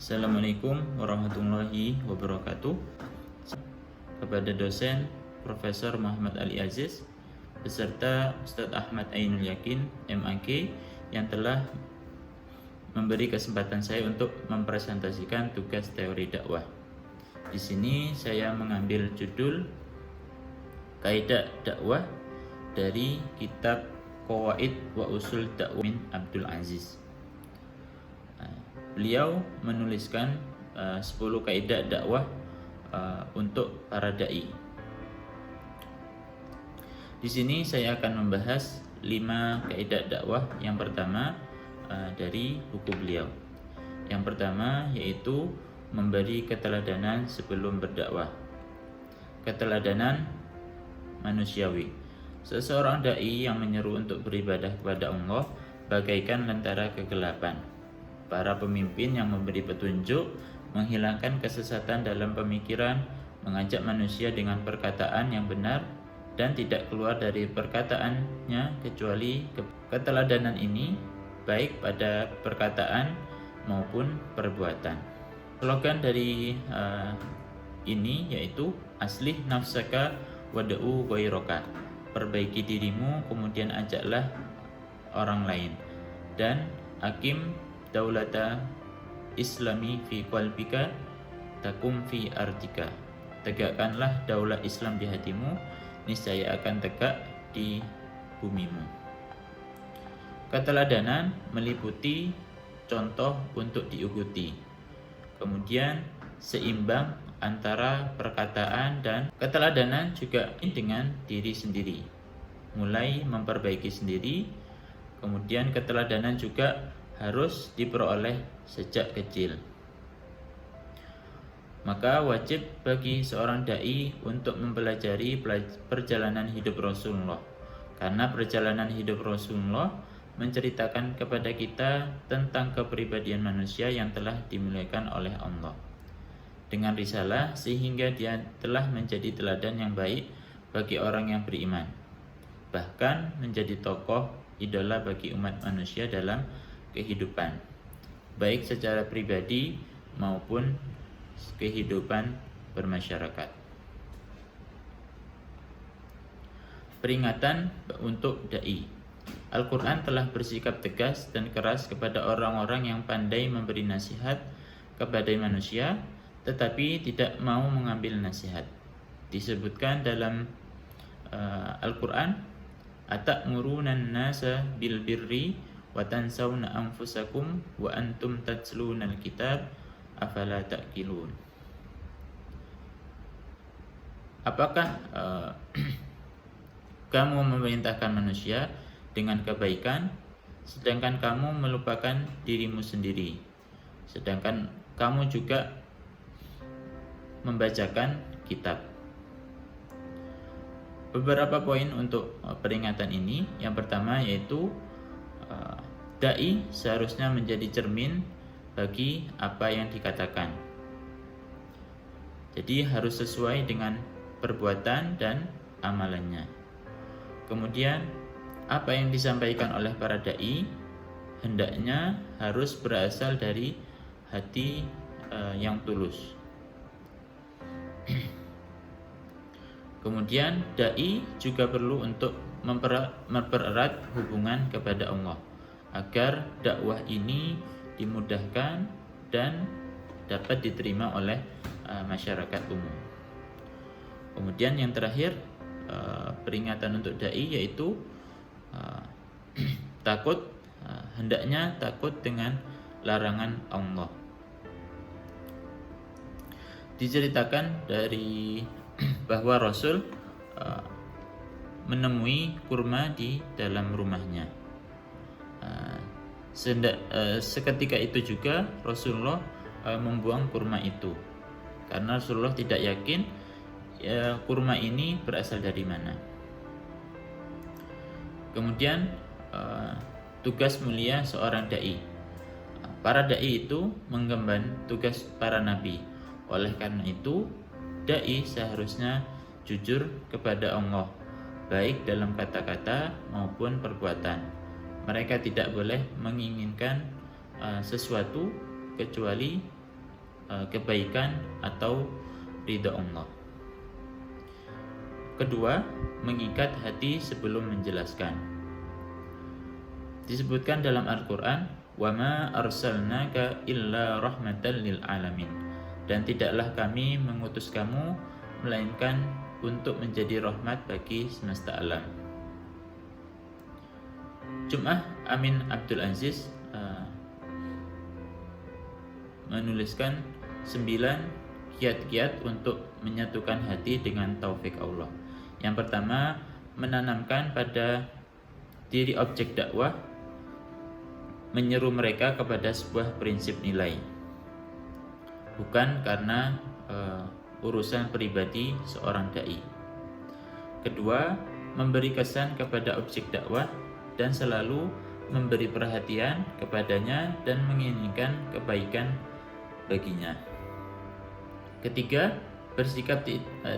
Assalamualaikum warahmatullahi wabarakatuh. Kepada dosen Profesor Muhammad Ali Aziz beserta Ustadz Ahmad Ainul Yakin MAG yang telah memberi kesempatan saya untuk mempresentasikan tugas teori dakwah. Di sini saya mengambil judul Kaidah Dakwah dari kitab Qawaid wa Usul Dakwah min Abdul Aziz. Beliau menuliskan 10 kaidah dakwah untuk para dai. Di sini saya akan membahas 5 kaidah dakwah. Yang pertama dari buku beliau. Yang pertama yaitu memberi keteladanan sebelum berdakwah. Keteladanan manusiawi. Seseorang dai yang menyeru untuk beribadah kepada Allah bagaikan lentera kegelapan. Para pemimpin yang memberi petunjuk menghilangkan kesesatan dalam pemikiran, mengajak manusia dengan perkataan yang benar dan tidak keluar dari perkataannya kecuali keteladanan ini baik pada perkataan maupun perbuatan. Slogan dari ini yaitu aslih nafsaka wad'u ghairaka. Perbaiki dirimu kemudian ajaklah orang lain. Dan akim daulata islami fi qalbika takum fi ardika. Tegakkanlah daulat Islam di hatimu, niscaya akan tegak di bumimu. Keteladanan meliputi contoh untuk diikuti. Kemudian seimbang antara perkataan dan keteladanan juga dengan diri sendiri. Mulai memperbaiki sendiri, kemudian keteladanan juga harus diperoleh sejak kecil. Maka wajib bagi seorang dai untuk mempelajari perjalanan hidup Rasulullah, karena perjalanan hidup Rasulullah menceritakan kepada kita tentang kepribadian manusia yang telah dimuliakan oleh Allah dengan risalah, sehingga dia telah menjadi teladan yang baik bagi orang yang beriman, bahkan menjadi tokoh idola bagi umat manusia dalam kehidupan, baik secara pribadi maupun kehidupan bermasyarakat. Peringatan untuk dai. Al-Quran telah bersikap tegas dan keras kepada orang-orang yang pandai memberi nasihat kepada manusia tetapi tidak mau mengambil nasihat. Disebutkan dalam Al-Quran, ata'murunan nasa bil birri wa tansawna anfusakum wa antum tatlunal kitab afala ta'qilun. Apakah kamu memerintahkan manusia dengan kebaikan sedangkan kamu melupakan dirimu sendiri, sedangkan kamu juga membacakan kitab. Beberapa poin untuk peringatan ini. Yang pertama yaitu dai seharusnya menjadi cermin bagi apa yang dikatakan. Jadi harus sesuai dengan perbuatan dan amalannya. Kemudian apa yang disampaikan oleh para dai hendaknya harus berasal dari hati yang tulus. Kemudian dai juga perlu untuk mempererat hubungan kepada Allah agar dakwah ini dimudahkan dan dapat diterima oleh masyarakat umum. Kemudian yang terakhir, peringatan untuk dai yaitu takut, hendaknya takut dengan larangan Allah. Diceritakan dari bahwa Rasul menemui kurma di dalam rumahnya. Seketika itu juga Rasulullah membuang kurma itu karena Rasulullah tidak yakin kurma ini berasal dari mana. Kemudian tugas mulia seorang dai. Para dai itu mengemban tugas para nabi. Oleh karena itu, dai seharusnya jujur kepada Allah, baik dalam kata-kata maupun perbuatan. Mereka tidak boleh menginginkan sesuatu kecuali kebaikan atau ridha Allah. Kedua, mengikat hati sebelum menjelaskan. Disebutkan dalam Al-Quran, wa ma arsalnaka illa rahmatan lil alamin, dan tidaklah kami mengutus kamu melainkan untuk menjadi rahmat bagi semesta alam. Jum'ah Amin Abdul Aziz menuliskan 9 kiat-kiat untuk menyatukan hati dengan taufik Allah. Yang pertama, menanamkan pada diri objek dakwah, menyeru mereka kepada sebuah prinsip nilai, bukan karena urusan pribadi seorang dai. Kedua, memberi kesan kepada objek dakwah dan selalu memberi perhatian kepadanya dan menginginkan kebaikan baginya. Ketiga,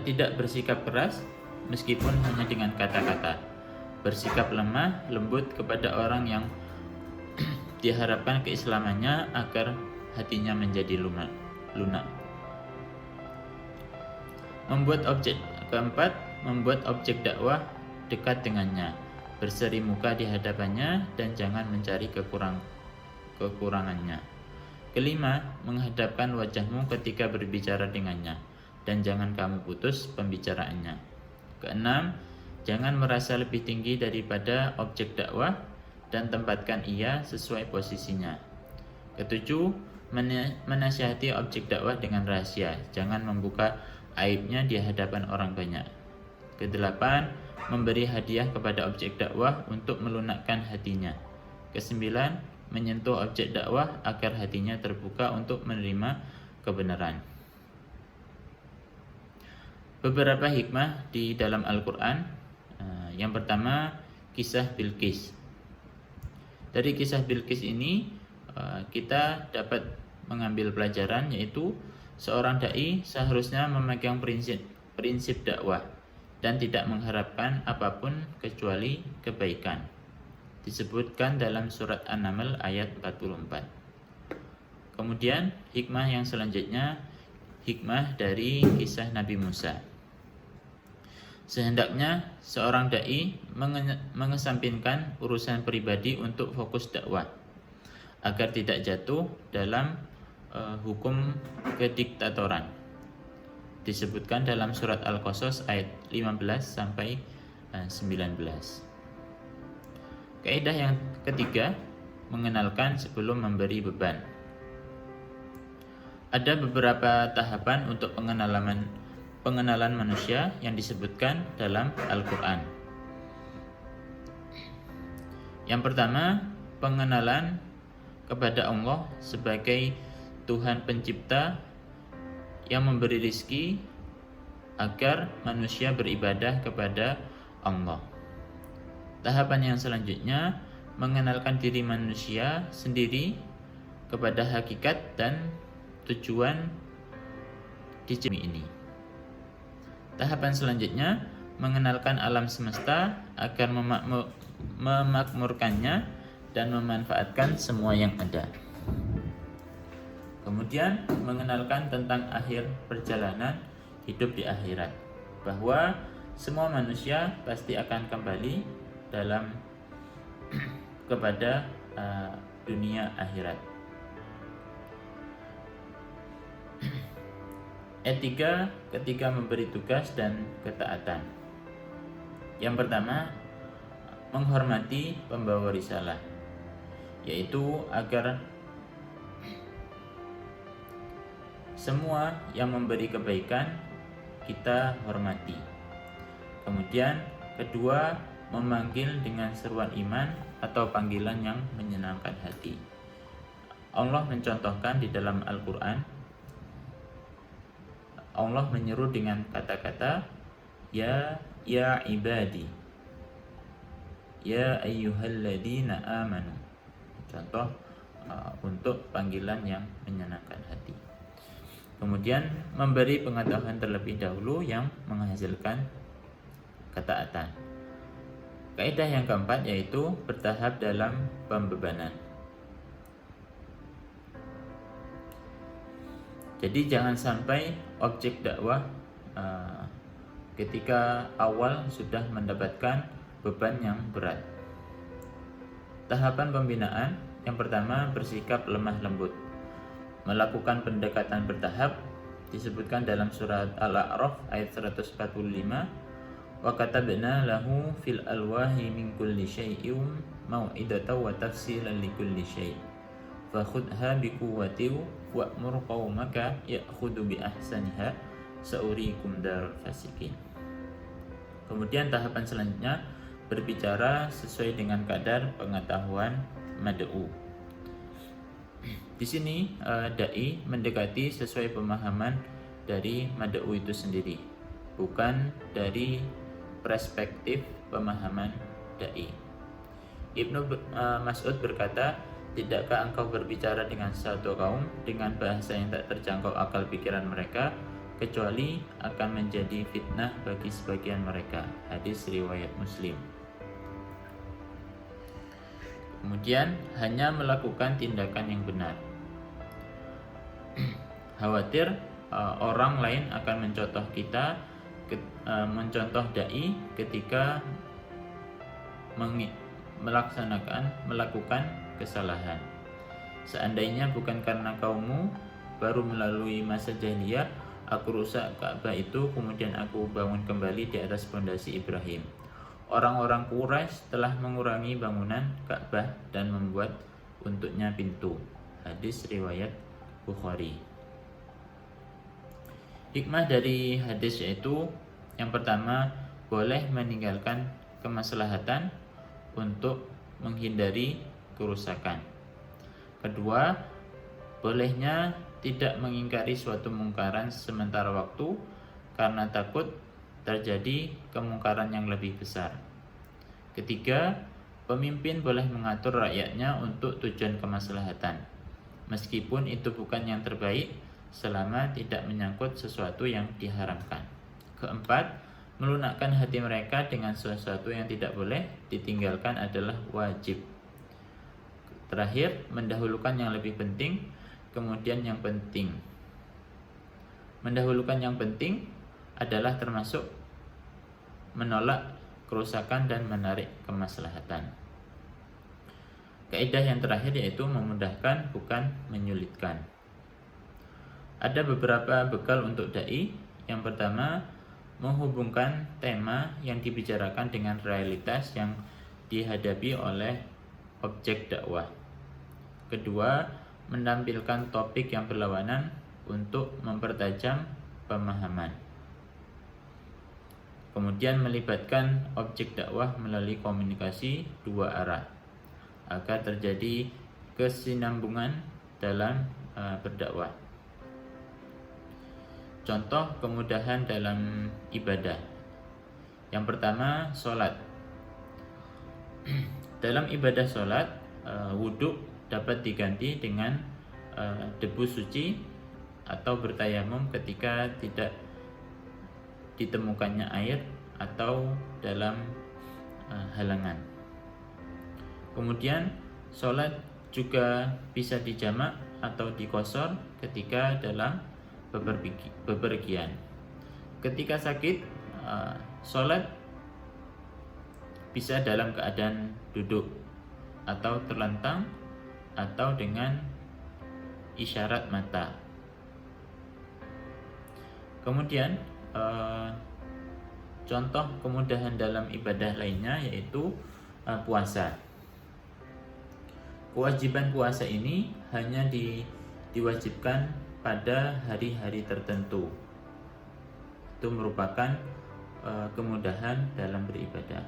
tidak bersikap keras meskipun hanya dengan kata-kata. Bersikap lemah lembut kepada orang yang diharapkan keislamannya agar hatinya menjadi lunak. Keempat, membuat objek dakwah dekat dengannya, berseri muka di hadapannya dan jangan mencari kekurangannya. Kelima, menghadapkan wajahmu ketika berbicara dengannya dan jangan kamu putus pembicaraannya. Keenam, jangan merasa lebih tinggi daripada objek dakwah dan tempatkan ia sesuai posisinya. Ketujuh, menasihati objek dakwah dengan rahasia, jangan membuka aibnya di hadapan orang banyak. Kedelapan, memberi hadiah kepada objek dakwah untuk melunakkan hatinya. Kesembilan, menyentuh objek dakwah agar hatinya terbuka untuk menerima kebenaran. Beberapa hikmah di dalam Al-Quran. Yang pertama, kisah Bilqis. Dari kisah Bilqis ini kita dapat mengambil pelajaran, yaitu seorang dai seharusnya memegang prinsip dakwah dan tidak mengharapkan apapun kecuali kebaikan. Disebutkan dalam surat An-Naml ayat 44. Kemudian hikmah yang selanjutnya, hikmah dari kisah Nabi Musa. Sehendaknya seorang dai mengesampingkan urusan pribadi untuk fokus dakwah agar tidak jatuh dalam hukum kediktatoran. Disebutkan dalam surat Al-Qasas ayat 15 sampai 19. Kaidah yang ketiga, mengenalkan sebelum memberi beban. Ada beberapa tahapan untuk pengenalan manusia yang disebutkan dalam Al-Quran. Yang pertama, pengenalan kepada Allah sebagai Tuhan pencipta yang memberi rizki agar manusia beribadah kepada Allah. Tahapan yang selanjutnya, mengenalkan diri manusia sendiri kepada hakikat dan tujuan di bumi ini. Tahapan selanjutnya, mengenalkan alam semesta agar memakmurkannya dan memanfaatkan semua yang ada. Kemudian mengenalkan tentang akhir perjalanan hidup di akhirat, bahwa semua manusia pasti akan kembali kepada dunia akhirat. Etika ketika memberi tugas dan ketaatan. Yang pertama, menghormati pembawa risalah, yaitu agar semua yang memberi kebaikan kita hormati. Kemudian kedua, memanggil dengan seruan iman atau panggilan yang menyenangkan hati. Allah mencontohkan di dalam Al-Quran, Allah menyeru dengan kata-kata ya ibadi, ya ayyuhalladzina amanu. Contoh untuk panggilan yang menyenangkan hati. Kemudian memberi pengetahuan terlebih dahulu yang menghasilkan ketaatan. Kaidah yang keempat yaitu bertahap dalam pembebanan. Jadi jangan sampai objek dakwah ketika awal sudah mendapatkan beban yang berat. Tahapan pembinaan yang pertama, bersikap lemah lembut, melakukan pendekatan bertahap, disebutkan dalam surat Al-A'raf ayat 145, wa katabna lahu fil alwahi min kulli syai'in mau'idatan wa tafsilan li kulli syai' fakhudha bi quwwatin wa'mur qaumaka ya'khudhu bi ahsaniha sa'urikum darul fasikin. Kemudian tahapan selanjutnya, berbicara sesuai dengan kadar pengetahuan mad'u. Di sini dai mendekati sesuai pemahaman dari mad'u itu sendiri, bukan dari perspektif pemahaman dai. Ibnu Mas'ud berkata, tidakkah engkau berbicara dengan satu kaum dengan bahasa yang tak terjangkau akal pikiran mereka, kecuali akan menjadi fitnah bagi sebagian mereka. Hadis riwayat Muslim. Kemudian hanya melakukan tindakan yang benar. Khawatir orang lain akan mencontoh kita, mencontoh dai ketika melakukan kesalahan. Seandainya bukan karena kaummu baru melalui masa jahiliyah, aku rusak Ka'bah itu, kemudian aku bangun kembali di atas fondasi Ibrahim. Orang-orang Quraisy telah mengurangi bangunan Ka'bah dan membuat untuknya pintu. Hadis riwayat Bukhari. Hikmah dari hadis yaitu, yang pertama, boleh meninggalkan kemaslahatan untuk menghindari kerusakan. Kedua, bolehnya tidak mengingkari suatu mungkaran sementara waktu karena takut terjadi kemungkaran yang lebih besar. Ketiga, pemimpin boleh mengatur rakyatnya untuk tujuan kemaslahatan, meskipun itu bukan yang terbaik selama tidak menyangkut sesuatu yang diharamkan. Keempat, melunakkan hati mereka dengan sesuatu yang tidak boleh ditinggalkan adalah wajib. Terakhir, mendahulukan yang lebih penting, kemudian yang penting. Mendahulukan yang penting adalah termasuk menolak kerusakan dan menarik kemaslahatan. Kaidah yang terakhir yaitu memudahkan bukan menyulitkan. Ada beberapa bekal untuk dai. Yang pertama, menghubungkan tema yang dibicarakan dengan realitas yang dihadapi oleh objek dakwah. Kedua, menampilkan topik yang berlawanan untuk mempertajam pemahaman. Kemudian melibatkan objek dakwah melalui komunikasi dua arah agar terjadi kesinambungan dalam berdakwah. Contoh kemudahan dalam ibadah. Yang pertama, sholat. Dalam ibadah sholat, wudhu dapat diganti dengan debu suci atau bertayamum ketika tidak ditemukannya air atau dalam halangan. Kemudian sholat juga bisa dijamak atau dikosor ketika dalam bepergian. Ketika sakit, sholat bisa dalam keadaan duduk atau terlentang atau dengan isyarat mata. Kemudian contoh kemudahan dalam ibadah lainnya yaitu puasa. Kewajiban puasa ini hanya diwajibkan pada hari-hari tertentu. Itu merupakan kemudahan dalam beribadah.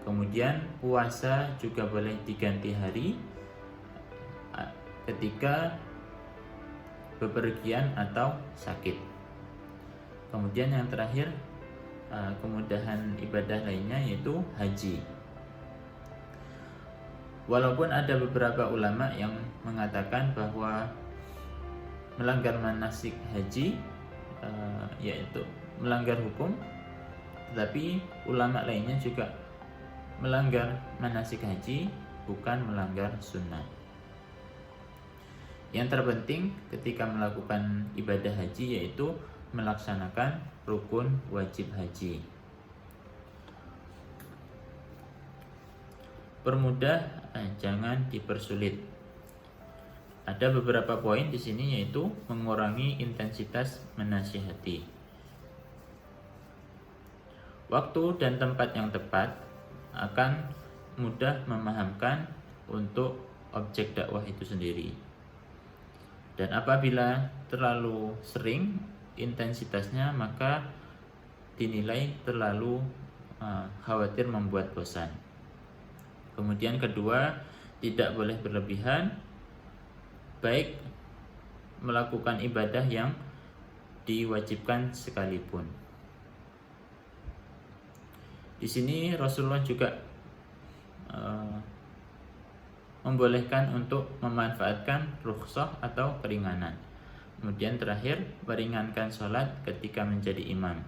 Kemudian puasa juga boleh diganti hari ketika bepergian atau sakit. Kemudian yang terakhir, kemudahan ibadah lainnya yaitu haji. Walaupun ada beberapa ulama yang mengatakan bahwa melanggar manasik haji yaitu melanggar hukum, tetapi ulama lainnya juga melanggar manasik haji, bukan melanggar sunnah. Yang terpenting ketika melakukan ibadah haji yaitu melaksanakan rukun wajib haji. Permudah, jangan dipersulit. Ada beberapa poin di sini yaitu mengurangi intensitas menasihati. Waktu dan tempat yang tepat akan mudah memahamkan untuk objek dakwah itu sendiri. Dan apabila terlalu sering intensitasnya, maka dinilai terlalu khawatir membuat bosan. Kemudian kedua, tidak boleh berlebihan, baik melakukan ibadah yang diwajibkan sekalipun. Di sini Rasulullah juga membolehkan untuk memanfaatkan rukhsah atau keringanan. Kemudian terakhir, meringankan sholat ketika menjadi imam.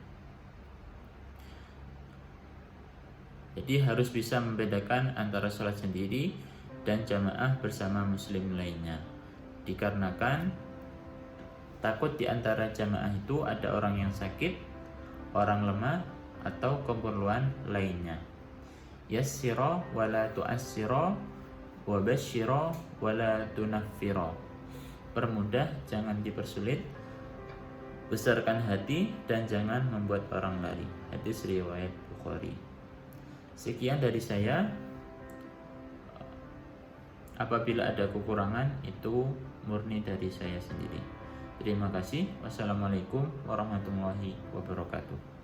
Jadi harus bisa membedakan antara sholat sendiri dan jamaah bersama muslim lainnya. Dikarenakan takut di antara jamaah itu ada orang yang sakit, orang lemah, atau keperluan lainnya. Yassira wala tu'assira wa basyira wala tunaffira. Permudah, jangan dipersulit. Besarkan hati dan jangan membuat orang lari. Hadis riwayat Bukhari. Sekian dari saya. Apabila ada kekurangan, itu murni dari saya sendiri. Terima kasih. Wassalamualaikum warahmatullahi wabarakatuh.